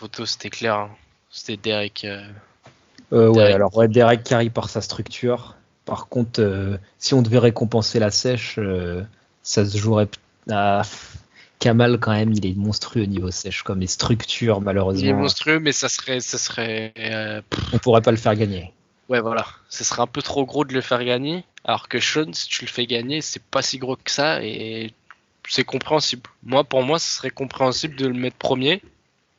photo, c'était clair. Hein. C'était Derek. Derek carry par sa structure. Par contre, si on devait récompenser la sèche, ça se jouerait à Kamal quand même. Il est monstrueux au niveau sèche, comme les structures malheureusement. Il est monstrueux, mais ça serait. On pourrait pas le faire gagner. Ouais, voilà. Ce serait un peu trop gros de le faire gagner. Alors que Sean, si tu le fais gagner, c'est pas si gros que ça et c'est compréhensible. Pour moi, ce serait compréhensible de le mettre premier.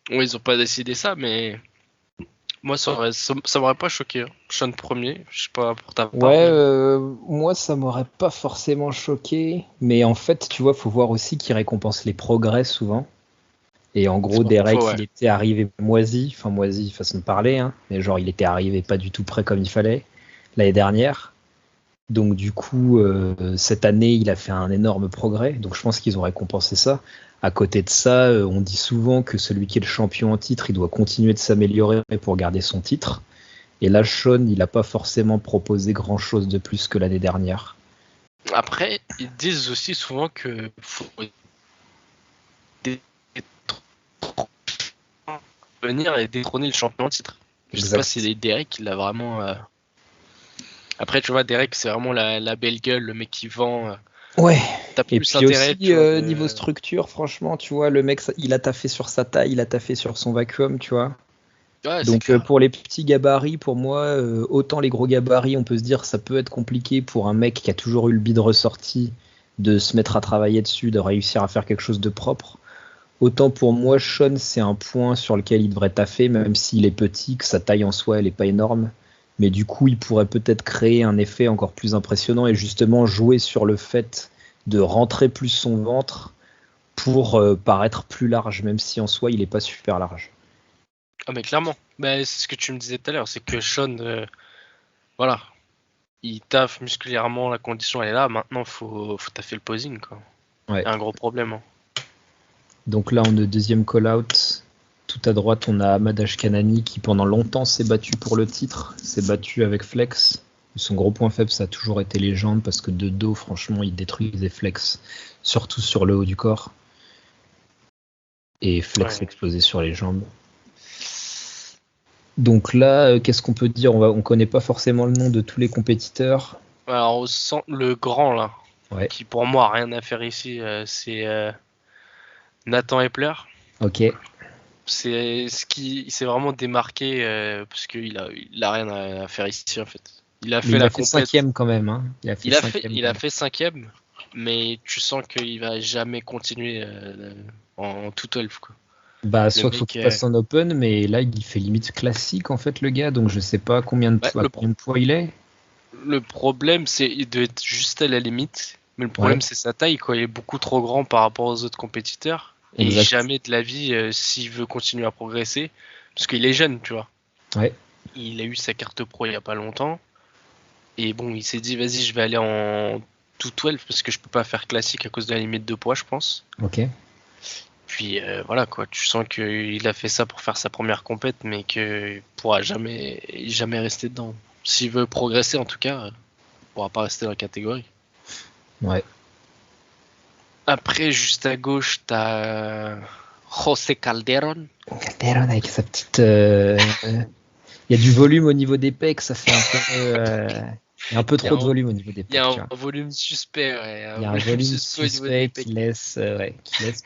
Bon, ils ont pas décidé ça, mais moi, ça m'aurait pas choqué. Hein. Sean premier, je sais pas pour ta part. Moi, ça m'aurait pas forcément choqué. Mais en fait, tu vois, faut voir aussi qu'ils récompensent les progrès souvent. Et en gros, Derek, il était arrivé moisi, façon de parler, hein, mais genre, il était arrivé pas du tout prêt comme il fallait l'année dernière. Donc, du coup, cette année, il a fait un énorme progrès. Donc, je pense qu'ils ont récompensé ça. À côté de ça, on dit souvent que celui qui est le champion en titre, il doit continuer de s'améliorer pour garder son titre. Et là, Sean, il n'a pas forcément proposé grand-chose de plus que l'année dernière. Après, ils disent aussi souvent que faut venir et détrôner le champion en titre. Je sais pas si Derek, il l'a vraiment... Après, tu vois, Derek, c'est vraiment la belle gueule, le mec qui vend... Ouais. T'as plus et puis intérêt, aussi, niveau structure, franchement, tu vois, le mec, il a taffé sur sa taille, il a taffé sur son vacuum, tu vois. Ouais, donc pour les petits gabarits, pour moi, autant les gros gabarits, on peut se dire ça peut être compliqué pour un mec qui a toujours eu le bide ressorti de se mettre à travailler dessus, de réussir à faire quelque chose de propre. Autant pour moi, Sean, c'est un point sur lequel il devrait taffer, même s'il est petit, que sa taille en soi, elle est pas énorme. Mais du coup, il pourrait peut-être créer un effet encore plus impressionnant et justement jouer sur le fait de rentrer plus son ventre pour paraître plus large, même si en soi, il est pas super large. Ah mais clairement, c'est ce que tu me disais tout à l'heure, c'est que Sean, voilà, il taffe musculairement, la condition elle est là, maintenant faut taffer le posing quoi. Ouais. Il y a un gros problème. Hein. Donc là on est deuxième call-out, tout à droite on a Ahmad Ashkanani qui pendant longtemps s'est battu pour le titre, s'est battu avec Flex. Son gros point faible ça a toujours été les jambes parce que de dos franchement il détruisait Flex, surtout sur le haut du corps. Et Flex explosait sur les jambes. Donc là, qu'est-ce qu'on peut dire ? On connaît pas forcément le nom de tous les compétiteurs. Alors on sent le grand là, qui pour moi a rien à faire ici, c'est Nathan Epler. Ok. C'est ce qui s'est vraiment démarqué parce qu'il a rien à faire ici en fait. Il a fait cinquième quand même. Hein. Il a fait cinquième, mais tu sens qu'il va jamais continuer en tout 12 quoi. Soit il faut qu'il passe en open, mais là il fait limite classique en fait le gars, donc je sais pas combien de poids il est. Le problème c'est qu'il doit être juste à la limite, mais le problème c'est sa taille quoi, il est beaucoup trop grand par rapport aux autres compétiteurs. Et jamais de la vie s'il veut continuer à progresser, parce qu'il est jeune tu vois. Ouais. Il a eu sa carte pro il y a pas longtemps, et bon il s'est dit vas-y je vais aller en tout 12 parce que je peux pas faire classique à cause de la limite de poids je pense. Ok. Puis voilà quoi, tu sens qu'il a fait ça pour faire sa première compète, mais qu'il pourra jamais rester dedans. S'il veut progresser en tout cas, il pourra pas rester dans la catégorie. Ouais. Après, juste à gauche, t'as José Calderon. Calderon avec sa petite... Il y a du volume au niveau des pecs, ça fait un peu trop de volume au niveau des pecs. Il y a un volume suspect. Il y a un volume suspect qui laisse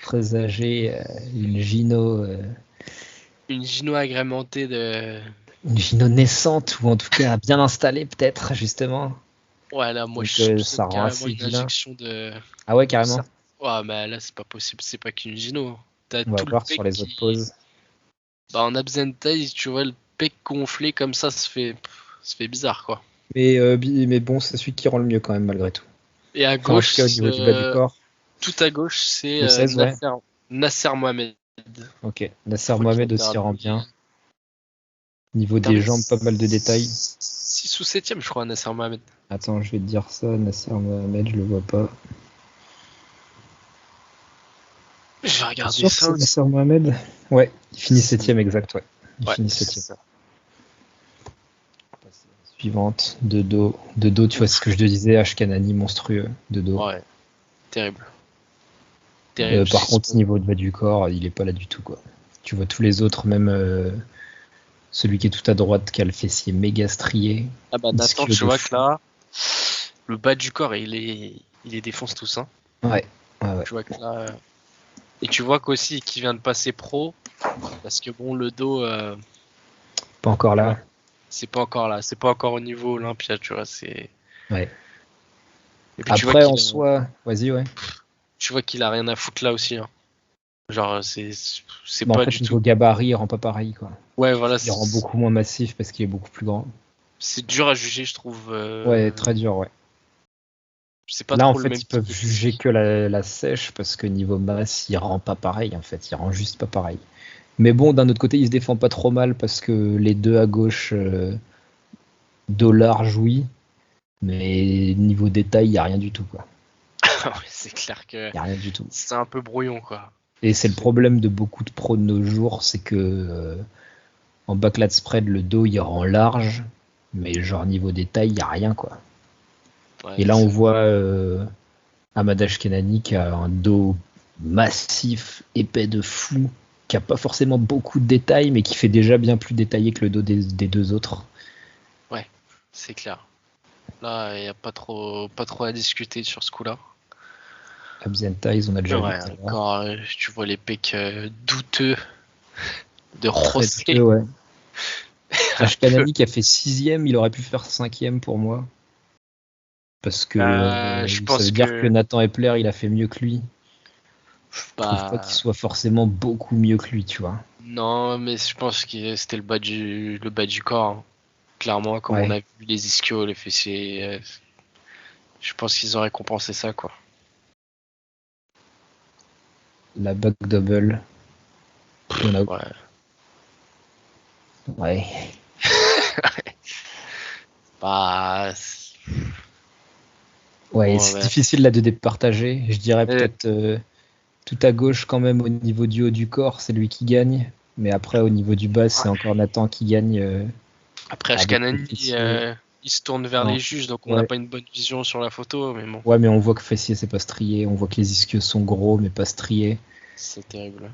présager une gyno... Une gyno agrémentée de... Une gyno naissante, ou en tout cas bien installée peut-être, justement. Ouais, là, moi, je ça rend assez une injection de... Ah ouais, carrément. Ouais, mais là, c'est pas possible, c'est pas qu'une gyno. On va voir sur les autres poses. En absentaise, tu vois, le pec gonflé comme ça se fait bizarre, quoi. Mais bon, c'est celui qui rend le mieux quand même, malgré tout. Et à gauche, au niveau du bas du corps. Tout à gauche, c'est Nasser Mohamed. Ok, Nasser Mohamed aussi rend bien. Niveau des jambes, pas mal de détails. 6 ou 7ème, je crois, Nasser Mohamed. Attends, je vais te dire ça, Nasser Mohamed, je le vois pas. Je vais regarder ça. Nasser Mohamed. Ouais, il finit 7ème exact, ouais. Il finit 7ème. Suivante, de dos. De dos, tu vois ce que je te disais, Ashkanani monstrueux, de dos. Ouais, terrible. Par contre, niveau de bas du corps, il est pas là du tout, quoi. Tu vois tous les autres, même celui qui est tout à droite, qui a le fessier méga strié. Ah bah Nathan, tu vois que là, le bas du corps, il les défonce tous. Hein. Ouais. Tu vois que là, et tu vois qu'aussi qu'il vient de passer pro, parce que bon, le dos... pas encore là. Ouais, c'est pas encore là, c'est pas encore au niveau Olympia, tu vois, c'est... Ouais. Et puis Après, en soi, vas-y, ouais. Tu vois qu'il a rien à foutre là aussi. Hein. Genre, c'est pas en fait, du niveau tout. gabarit, il rend pas pareil, quoi. Ouais, voilà. Il rend beaucoup moins massif parce qu'il est beaucoup plus grand. C'est dur à juger, je trouve. Ouais, très dur, ouais. C'est pas là, trop en le fait, même ils peuvent juger que la sèche parce que niveau masse, il rend pas pareil, en fait. Il rend juste pas pareil. Mais bon, d'un autre côté, il se défend pas trop mal parce que les deux à gauche, dos large, oui. Mais niveau détail, il n'y a rien du tout, quoi. Ouais, c'est clair que y a rien du tout. C'est un peu brouillon, quoi. Et c'est le problème de beaucoup de pros de nos jours, c'est que en backlat spread, le dos il rend large, mais genre niveau détail, il n'y a rien, quoi. Ouais, et là, on voit Ahmad Ashkenani qui a un dos massif, épais de fou, qui a pas forcément beaucoup de détails, mais qui fait déjà bien plus détaillé que le dos des deux autres. Ouais, c'est clair. Là, il n'y a pas trop à discuter sur ce coup-là. Abs and thighs, on a déjà vu. Encore, tu vois les pecs douteux de José. Ouais. Ashkenani qui a fait 6ème, il aurait pu faire 5ème pour moi. Parce que ça veut dire que Nathan Epler, il a fait mieux que lui. Je trouve pas qu'il soit forcément beaucoup mieux que lui, tu vois. Non, mais je pense que c'était le bas du corps. Hein. Clairement, comme on a vu les ischios, les fessiers, je pense qu'ils auraient compensé ça, quoi. La back double. Ouais. Bah. Ouais, c'est difficile là de départager. Je dirais peut-être tout à gauche quand même au niveau du haut du corps, c'est lui qui gagne. Mais après au niveau du bas, c'est encore Nathan qui gagne. Après Ashkenani, il se tourne vers les juges, donc on n'a pas une bonne vision sur la photo, mais bon. Ouais, mais on voit que fessier c'est pas strié, on voit que les ischios sont gros mais pas striés. C'est terrible.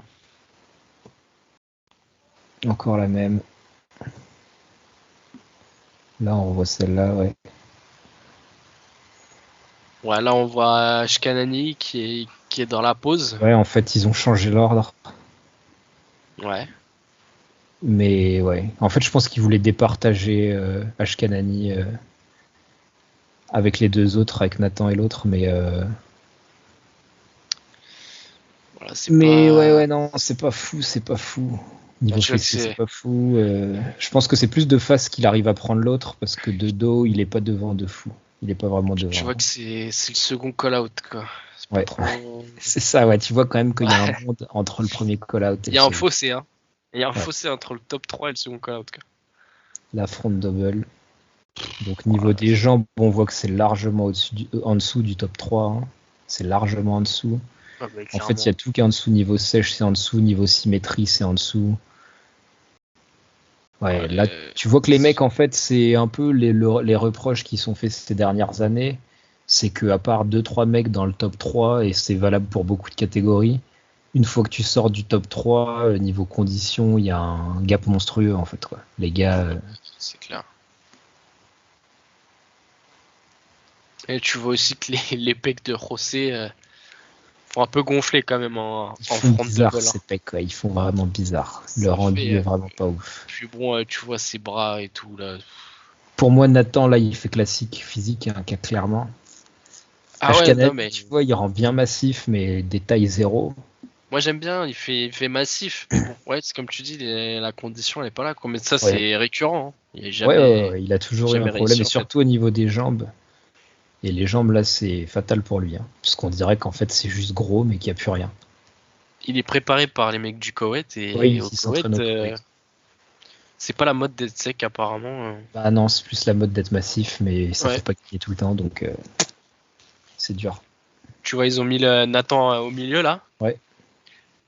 Encore la même. Là on voit celle-là, ouais. Ouais, là on voit Ashkenani qui est dans la pose. Ouais, en fait ils ont changé l'ordre. Ouais. Mais ouais, en fait je pense qu'ils voulaient départager Ashkenani avec les deux autres, avec Nathan et l'autre, mais voilà, ouais, non, c'est pas fou. Niveau fessier, c'est pas fou. Je pense que c'est plus de face qu'il arrive à prendre l'autre, parce que de dos, il est pas devant de fou. Il est pas vraiment devant. Tu vois que c'est le second call-out, quoi. Ouais. C'est ça, ouais. Tu vois quand même qu'il y a un monde entre le premier call-out et il y a un fossé, hein. Il y a un fossé entre le top 3 et le second call-out, quoi. La front double. Donc niveau des jambes, on voit que c'est largement en dessous du top 3. Hein. C'est largement en dessous. En fait, il y a tout qui est en dessous. Niveau sèche, c'est en dessous. Niveau symétrie, c'est en dessous. Ouais, là, tu vois que les mecs, en fait, c'est un peu les reproches qui sont faits ces dernières années. C'est qu'à part 2-3 mecs dans le top 3, et c'est valable pour beaucoup de catégories, une fois que tu sors du top 3, niveau conditions, il y a un gap monstrueux, en fait. Quoi. Les gars... C'est clair. Et tu vois aussi que les pecs de José font un peu gonfler quand même en front bizarre, double. Ces pecs, ouais, ils font vraiment bizarre. Le rendu est vraiment pas ouf. Puis bon, tu vois ses bras et tout là. Pour moi, Nathan, là, il fait classique physique, hein, clairement. Ah ouais, non, mais... tu vois, il rend bien massif, mais détail zéro. Moi j'aime bien, il fait massif. Mais bon, ouais, c'est comme tu dis, la condition elle est pas là. Quoi. Mais ça c'est récurrent. Hein. Il a toujours eu un problème, et surtout au niveau des jambes. Et les jambes là, c'est fatal pour lui, hein, parce qu'on dirait qu'en fait c'est juste gros, mais qu'il n'y a plus rien. Il est préparé par les mecs du Koweït et au Koweït, c'est pas la mode d'être sec apparemment. Bah non, c'est plus la mode d'être massif, mais ça fait pas qu'il est tout le temps, donc c'est dur. Tu vois, ils ont mis le Nathan au milieu là. Ouais.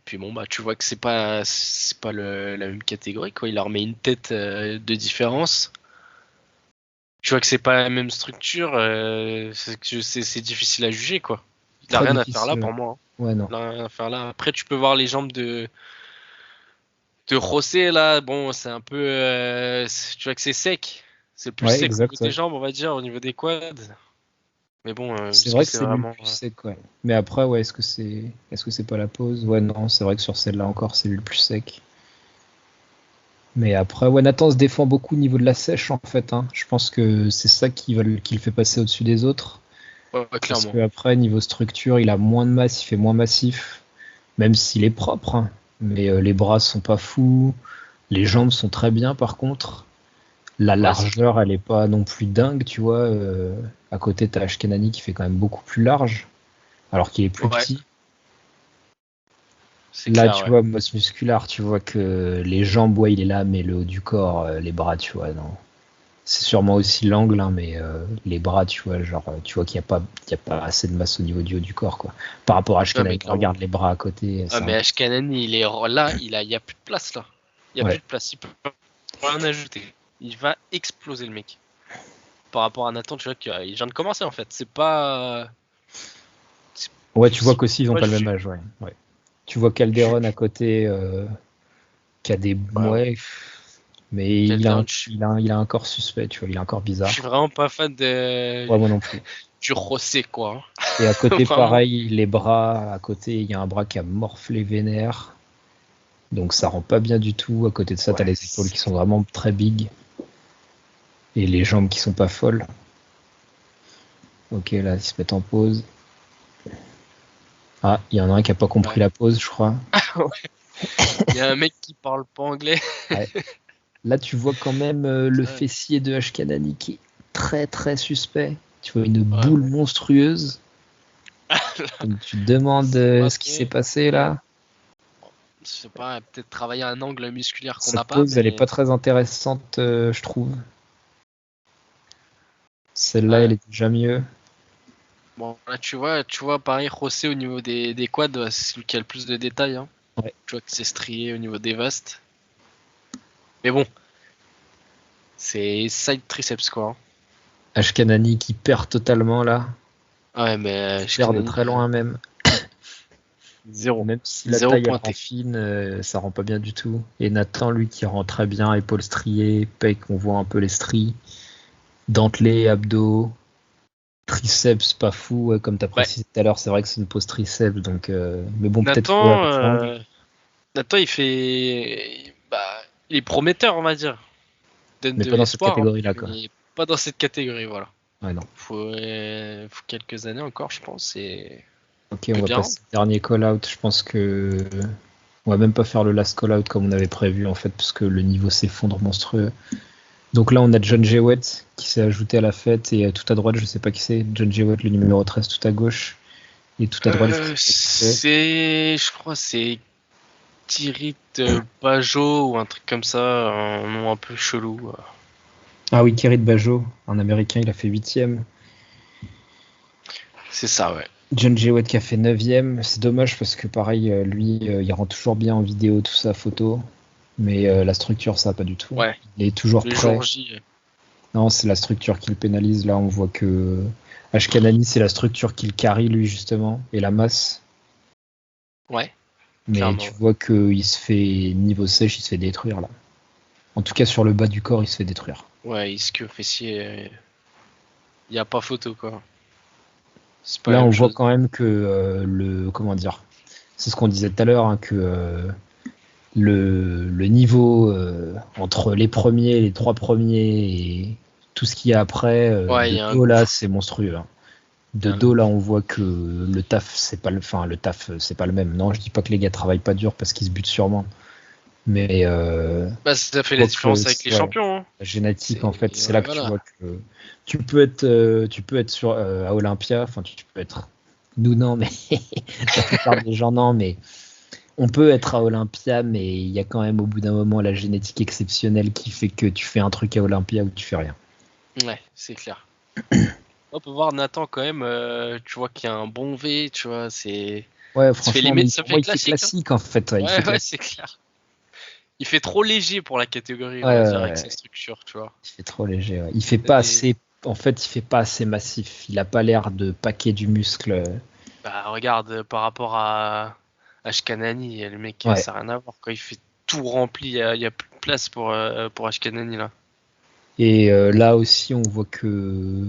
Puis bon bah tu vois que c'est pas la même catégorie quoi. Il leur met une tête de différence. Tu vois que c'est pas la même structure. C'est difficile à juger quoi. Il a rien à faire là pour moi. Hein. Ouais non. Il a rien à faire là. Après tu peux voir les jambes de De José, là, bon, c'est un peu. Tu vois que c'est sec. C'est plus Ouais, sec au exact. niveau des jambes, on va dire, au niveau des quads. Mais bon, C'est est-ce que vrai que c'est c'est lui le vraiment. plus sec, ouais. Mais après, ouais, est-ce que c'est pas la pause? Ouais, non, c'est vrai que sur celle-là encore, c'est lui le plus sec. Mais après, ouais, Nathan se défend beaucoup au niveau de la sèche, en fait, hein. Je pense que c'est ça qui le fait passer au-dessus des autres. Ouais, Parce clairement. que après, niveau structure, il a moins de masse, il fait moins massif, même s'il est propre, hein. Mais les bras sont pas fous, les jambes sont très bien, par contre. La Ouais, c'est largeur, elle est pas non plus dingue, tu vois. À côté, t'as Ashkenani qui fait quand même beaucoup plus large, alors qu'il est plus ouais, petit. c'est Là, clair, tu ouais. vois, masse musculaire, tu vois que les jambes, ouais, il est là, mais le haut du corps, les bras, tu vois, non. C'est sûrement aussi l'angle, hein, mais les bras, tu vois, genre, tu vois qu'il y a pas assez de masse au niveau du haut du corps, quoi. Par rapport à Non, mais Ashkenani, clairement. regarde les bras à côté, Ah, c'est mais un... Ashkanan, il est là, il y a plus de place, là. Il y a plus Ouais. de place, il peut rien ajouter. Il va exploser, le mec. Par rapport à Nathan, tu vois qu'il vient de commencer, en fait. C'est pas. c'est- Ouais, tu vois c'est qu'aussi, ils ont pas pas le même ju- âge, ouais. Ouais. Tu vois ju- Calderon à côté, qui a des... ouais, Ouais, mais Calderon, je il a un corps suspect, tu vois, il a un corps suis bizarre. vraiment pas fan Ouais, moi non plus. du Rosé, quoi. Et à côté, Vraiment. pareil, les bras, à côté, il y a un bras qui a morflé vénère. Donc ça rend pas bien du tout. À côté de ça, t'as Ouais, les épaules qui sont vraiment très big. Et les jambes qui sont pas folles. Ok, là, ils se mettent en pause. Ah, il y en a un qui a pas compris ouais. la pause, je crois. Il y a un mec qui parle pas anglais. Ouais. Là, tu vois quand même le Ça, fessier de Ashkanani qui est très très suspect. Tu vois une ouais, boule monstrueuse. Donc tu te demandes c'est pas ce qui s'est trop. passé Ouais. là. Je sais pas, peut-être travailler un angle musculaire qu'on n'a Cette pas, pause, elle est mais. pas très intéressante, je trouve. Celle-là, elle Ouais. est déjà mieux. Bon, là, tu vois, pareil, José au niveau des quads, c'est celui qui a le plus de détails, hein. Ouais. Tu vois que c'est strié au niveau des vastes. Mais bon, c'est side triceps, quoi, hein. Ashkanani qui perd totalement là. Ouais, mais Qui perd de Shkanani, très loin même. zéro. Même si la Zéro taille elle rend pointé. fine, ça rend pas bien du tout. Et Nathan, lui, qui rend très bien, épaules striées, pec, on voit un peu les stries, dentelé, abdos, triceps pas fou, ouais, comme tu as Bah, précisé tout à l'heure, c'est vrai que c'est une pose triceps, donc mais bon, peut-être faut Nathan, avec l'angle. Nathan, il fait. Bah, il est prometteur, on va dire. Donne Mais de pas dans cette l'espoir, hein, catégorie-là, quoi. mais pas dans cette catégorie, voilà. Ouais, non. Faut quelques années encore, je pense, et Ok, il on peut va bien rendre. passer au dernier call-out. Je pense que on va même pas faire le last call-out comme on avait prévu, en fait, parce que le niveau s'effondre monstrueux. Donc là, on a John Jewett qui s'est ajouté à la fête, et tout à droite, je sais pas qui c'est. John Jewett, le numéro 13, tout à gauche. Et tout à droite, je sais pas qui c'est. Je crois, c'est Tirit Bajo ou un truc comme ça, un nom un peu chelou. Ah oui, Kirit Bajo, un américain, il a fait 8ème. C'est ça, ouais. John Jewett qui a fait 9ème. C'est dommage parce que pareil, lui, il rend toujours bien en vidéo, tout ça, photo. Mais la structure, ça, pas du tout. Ouais, Il est toujours le jour prêt. J. Non, c'est la structure qui le pénalise. Là, on voit que Ashkanani, c'est la structure qui le carry, lui, justement, et la masse. Ouais, Mais clairement. tu vois qu'il se fait, niveau sèche, il se fait détruire, là. En tout cas, sur le bas du corps, il se fait détruire. Ouais, ischio fessier, il y a pas photo, quoi. C'est pas la Là, on même voit chose. quand même que comment dire, c'est ce qu'on disait tout à l'heure, hein, que le niveau entre les premiers, les trois premiers et tout ce qu'il y a après, Ouais, il de y a un dos là, gouffre. c'est monstrueux, hein. Il y De a un dos là, gouffre. on voit que le taf, c'est pas le, enfin le taf, c'est pas le même. Non, je dis pas que les gars travaillent pas dur parce qu'ils se butent sûrement, mais Bah, ça fait je la vois que différence avec les ouais, champions, hein. la génétique en fait, c'est là Ouais, que tu voilà. vois que tu peux être sur à Olympia, enfin tu peux être, nous non, mais la plupart des gens non, mais on peut être à Olympia, mais il y a quand même au bout d'un moment la génétique exceptionnelle qui fait que tu fais un truc à Olympia ou tu fais rien. Ouais, c'est clair. On peut voir Nathan quand même, tu vois qu'il y a un bon V, tu vois, Ouais, ça fait franchement, limite, mais ça pour fait moi, il fait classique, hein. classique en fait. Ouais, il fait Ouais, ouais, classique. c'est clair. Il fait trop léger pour la catégorie, Ouais, on va ouais, dire, avec sa ouais. structure, tu vois. Il fait trop léger. Ouais. Il fait pas Et, assez. En fait, il fait pas assez massif. Il a pas l'air de paquer du muscle. bah, regarde, par rapport à Ashkanani, le mec, Ouais. ça n'a rien à voir, quoi. Il fait tout rempli, il y a plus de place pour Ashkenani là. Et là aussi, on voit que,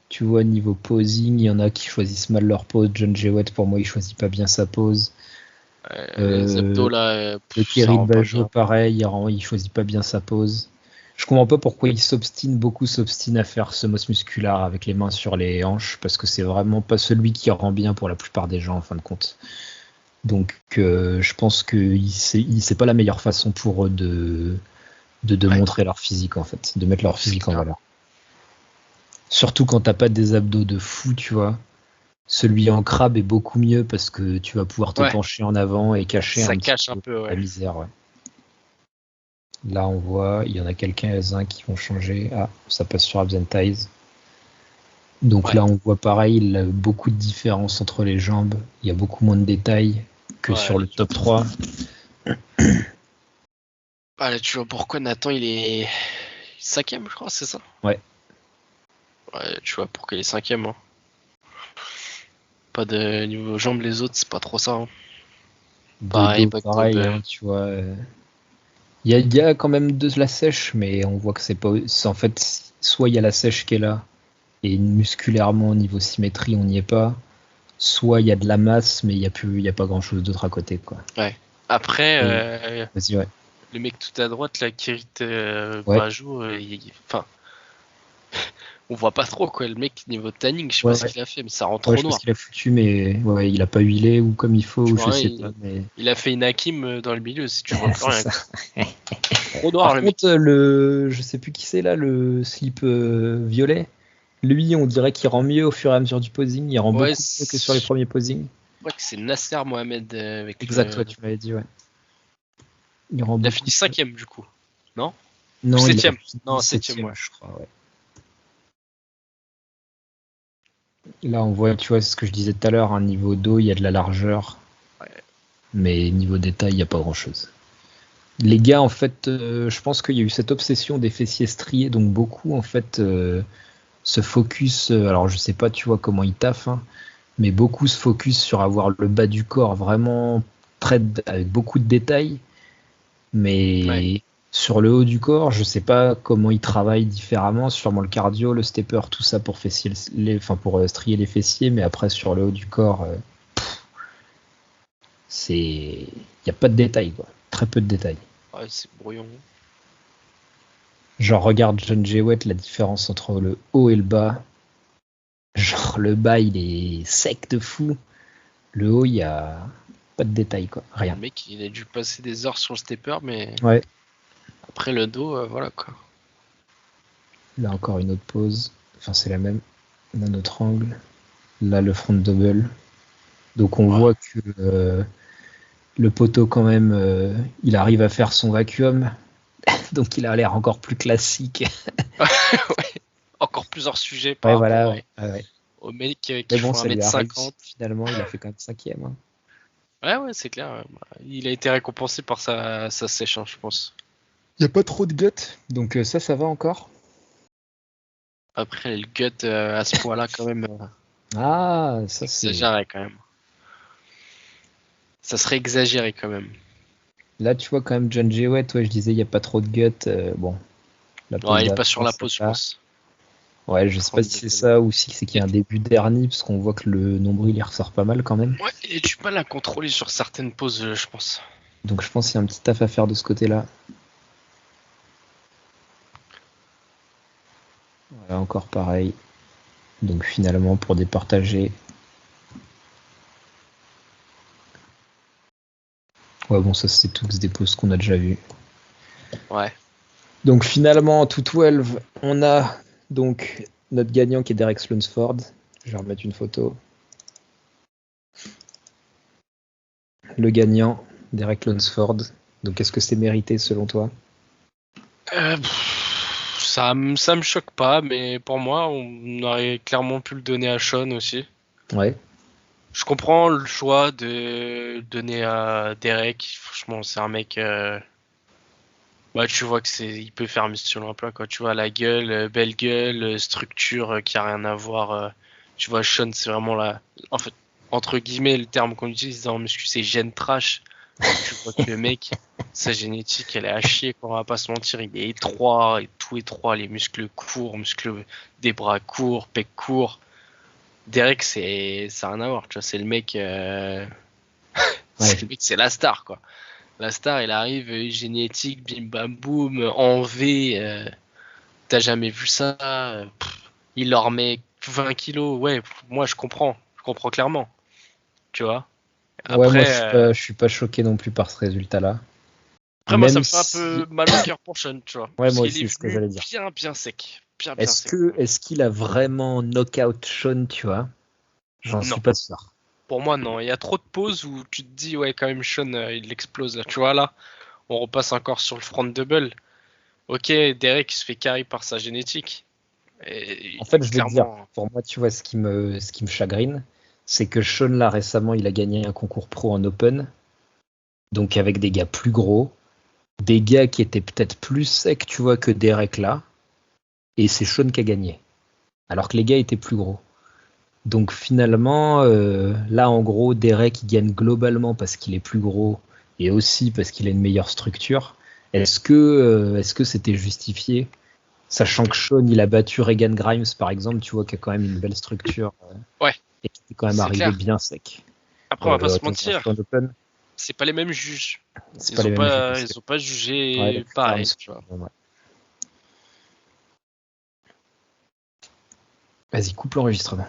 tu vois, niveau posing, il y en a qui choisissent mal leur pose. John Jewett, pour moi, il choisit pas bien sa pose. Les abdos là, Le ça Thierry rend pas Bajo, bien. pareil, il choisit pas bien sa pose. Je comprends pas pourquoi beaucoup s'obstinent à faire ce mos musculaire avec les mains sur les hanches, parce que c'est vraiment pas celui qui rend bien pour la plupart des gens en fin de compte. Donc je pense que c'est pas la meilleure façon pour eux de montrer leur physique en fait, de mettre leur physique en valeur. Surtout quand t'as pas des abdos de fou, tu vois. Celui en crabe est beaucoup mieux parce que tu vas pouvoir te pencher en avant et cacher ça cache un peu la misère. Ouais. Là, on voit, il y en a quelques-uns qui vont changer. Ah, ça passe sur Abs and Ties. Donc là, on voit pareil, il y a beaucoup de différences entre les jambes. Il y a beaucoup moins de détails que sur le top 3. Ah, là, tu vois pourquoi Nathan, il est 5ème, je crois, c'est ça? Ouais. Ouais, tu vois pourquoi il est 5ème. Hein. Pas de niveau jambes, les autres, c'est pas trop ça. Hein. Pareil, hein, tu vois. Il y a quand même de la sèche, mais on voit que c'est pas. En fait, soit il y a la sèche qui est là, et musculairement, au niveau symétrie, on n'y est pas. Soit il y a de la masse, mais il y a pas grand chose d'autre à côté, quoi. Ouais. Après, vas-y, ouais. Le mec tout à droite, là, Kirit Bajou, enfin. On voit pas trop quoi, le mec niveau tanning, je sais pas ce qu'il a fait, mais ça rend trop noir. Je sais pas ce qu'il a foutu, mais ouais, il a pas huilé ou comme il faut, ou je sais pas. Mais... Il a fait une Hakim dans le milieu, si tu vois plus rien. Trop noir Par le contre, je sais plus qui c'est là, le slip violet. Lui, on dirait qu'il rend mieux au fur et à mesure du posing. Il rend beaucoup mieux que sur les premiers posings. Je crois que c'est Nasser Mohamed avec exact, ouais, tu m'avais dit, ouais. Il a fini 5ème du coup, non? Non, 7ème. Non, 7ème, ouais. Je crois, ouais. Là, on voit, tu vois, c'est ce que je disais tout à l'heure, un niveau dos, il y a de la largeur. Ouais. Mais niveau détail, il n'y a pas grand-chose. Les gars, en fait, je pense qu'il y a eu cette obsession des fessiers striés, donc beaucoup, en fait, se focus, alors je sais pas, tu vois, comment ils taffent, hein, mais beaucoup se focus sur avoir le bas du corps vraiment avec beaucoup de détails, mais sur le haut du corps, je sais pas comment ils travaillent différemment, sûrement le cardio, le stepper, tout ça pour pour strier les fessiers, mais après sur le haut du corps, il n'y a pas de détails, quoi. Très peu de détails. Ouais, c'est brouillon. Genre, regarde John Jewett, la différence entre le haut et le bas. Genre, le bas, il est sec de fou. Le haut, il n'y a pas de détails, quoi. Rien. Le mec, il a dû passer des heures sur le stepper, mais ouais. Après le dos, voilà, quoi. Là, encore une autre pose. Enfin, c'est la même. D'un autre angle. Là, le front double. Donc, on voit que le poteau, quand même, il arrive à faire son vacuum. Donc, il a l'air encore plus classique. ouais. Encore plus hors sujet par rapport au mec qui font 1m50. Finalement, il a fait quand même 5ème. Hein. Ouais, c'est clair. Il a été récompensé par sa sèche, je pense. Il n'y a pas trop de gut, donc ça va encore. Après, le gut à ce point-là, quand même. Ah, ça c'est. Exagéré quand même. Ça serait exagéré quand même. Là, tu vois, quand même, John Jewett, je disais, il n'y a pas trop de gut. Bon. Il est pas sur la pause, je pense. Ouais, je sais pas si c'est ça ou si c'est qu'il y a un début d'hernie, parce qu'on voit que le nombril il ressort pas mal quand même. Ouais, il a du mal à contrôler sur certaines poses, je pense. Donc je pense qu'il y a un petit taf à faire de ce côté-là. Voilà, encore pareil. Donc finalement, pour départager. Ouais, bon, ça c'est tous des poses qu'on a déjà vues. Ouais. Donc finalement, en tout 12, on a donc notre gagnant qui est Derek Slunsford. Je vais remettre une photo. Le gagnant, Derek Lunsford. Donc est-ce que c'est mérité selon toi? Ça me choque pas, mais pour moi, on aurait clairement pu le donner à Sean aussi. Ouais. Je comprends le choix de donner à Derek. Franchement, c'est un mec. Tu vois que il peut faire mission emploi, quoi. Tu vois la gueule, belle gueule, structure qui a rien à voir. Tu vois, Sean, c'est vraiment en fait, entre guillemets, le terme qu'on utilise en muscu, c'est gène trash. Tu vois que le mec, sa génétique, elle est à chier, on va pas se mentir. Il est étroit, et tout étroit, les muscles courts, muscles des bras courts, pecs courts. Derek, ça a rien à voir, tu vois, c'est le mec, c'est la star, quoi. La star, elle arrive, génétique, bim bam boum, en V, t'as jamais vu ça. Il leur met 20 kilos, ouais, moi je comprends clairement, tu vois. Ouais, moi Après, je suis pas choqué non plus par ce résultat-là. après moi ça Même me fait un peu mal au cœur pour Sean, tu vois. Ouais, Parce moi qu'il aussi, est c'est ce que venu j'allais dire. bien sec. Bien sec. Est-ce qu'il a vraiment knock-out Sean, tu vois? J'en Non. suis pas sûr. Pour moi, non. Il y a trop de pauses où tu te dis, ouais, quand même, Sean, il explose là. Tu vois, là, on repasse encore sur le front double. Ok, Derek il se fait carry par sa génétique. Et, En fait, je vais te dire, clairement, pour moi, tu vois, ce qui me chagrine, c'est que Sean, là, récemment, il a gagné un concours pro en Open, donc avec des gars plus gros, des gars qui étaient peut-être plus secs, tu vois, que Derek là, et c'est Sean qui a gagné, alors que les gars étaient plus gros. Donc finalement, là, en gros, Derek, il gagne globalement parce qu'il est plus gros, et aussi parce qu'il a une meilleure structure. Est-ce que c'était justifié? Sachant que Sean, il a battu Regan Grimes, par exemple, tu vois, qui a quand même une belle structure ouais, et qui est quand même c'est arrivé clair. bien sec Après, on va pas se dans un mentir. Sean Open. C'est pas les mêmes juges. C'est pas les mêmes jeux. Ils ont pas Ouais, jugé Grimes, pareil, tu vois. ouais. Vas-y, coupe l'enregistrement.